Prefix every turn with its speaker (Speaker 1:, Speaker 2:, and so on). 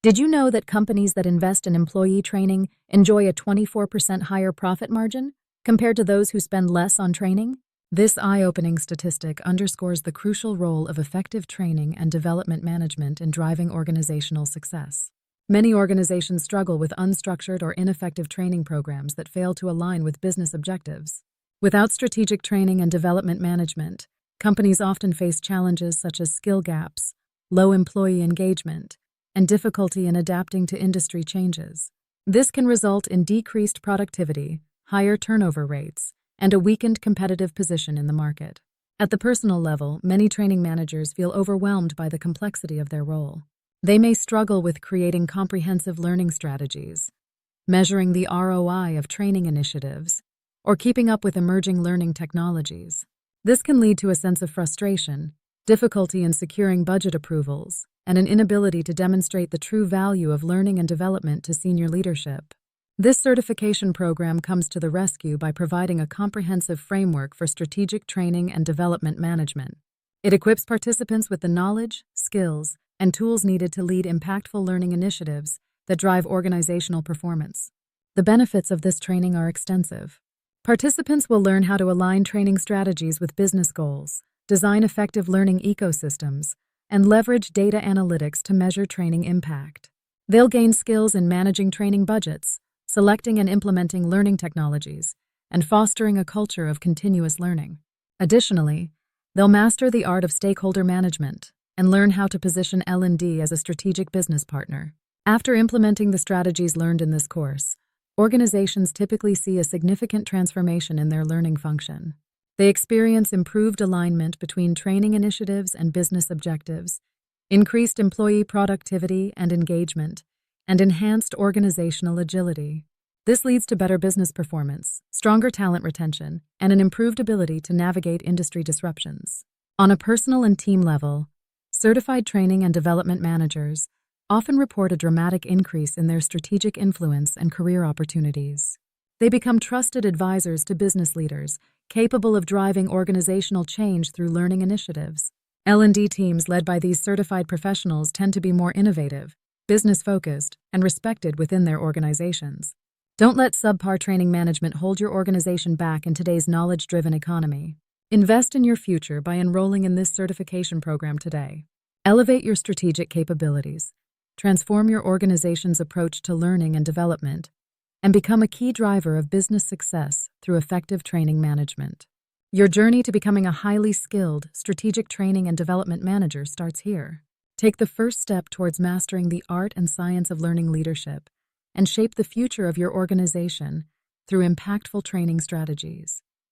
Speaker 1: Did you know that companies that invest in employee training enjoy a 24% higher profit margin compared to those who spend less on training? This eye-opening statistic underscores the crucial role of effective training and development management in driving organizational success. Many organizations struggle with unstructured or ineffective training programs that fail to align with business objectives. Without strategic training and development management, companies often face challenges such as skill gaps, low employee engagement, and difficulty in adapting to industry changes. This can result in decreased productivity, higher turnover rates, and a weakened competitive position in the market. At the personal level, many training managers feel overwhelmed by the complexity of their role. They may struggle with creating comprehensive learning strategies, measuring the ROI of training initiatives, or keeping up with emerging learning technologies. This can lead to a sense of frustration, difficulty in securing budget approvals, and an inability to demonstrate the true value of learning and development to senior leadership. This certification program comes to the rescue by providing a comprehensive framework for strategic training and development management. It equips participants with the knowledge, skills, and tools needed to lead impactful learning initiatives that drive organizational performance. The benefits of this training are extensive. Participants will learn how to align training strategies with business goals, design effective learning ecosystems, and leverage data analytics to measure training impact. They'll gain skills in managing training budgets, selecting and implementing learning technologies, and fostering a culture of continuous learning. Additionally, they'll master the art of stakeholder management and learn how to position L&D as a strategic business partner. After implementing the strategies learned in this course, organizations typically see a significant transformation in their learning function. They experience improved alignment between training initiatives and business objectives, increased employee productivity and engagement, and enhanced organizational agility. This leads to better business performance, stronger talent retention, and an improved ability to navigate industry disruptions. On a personal and team level, certified training and development managers often report a dramatic increase in their strategic influence and career opportunities. They become trusted advisors to business leaders, capable of driving organizational change through learning initiatives. L&D teams led by these certified professionals tend to be more innovative, business-focused, and respected within their organizations. Don't let subpar training management hold your organization back in today's knowledge-driven economy. Invest in your future by enrolling in this certification program today. Elevate your strategic capabilities, transform your organization's approach to learning and development, and become a key driver of business success through effective training management. Your journey to becoming a highly skilled, strategic training and development manager starts here. Take the first step towards mastering the art and science of learning leadership and shape the future of your organization through impactful training strategies.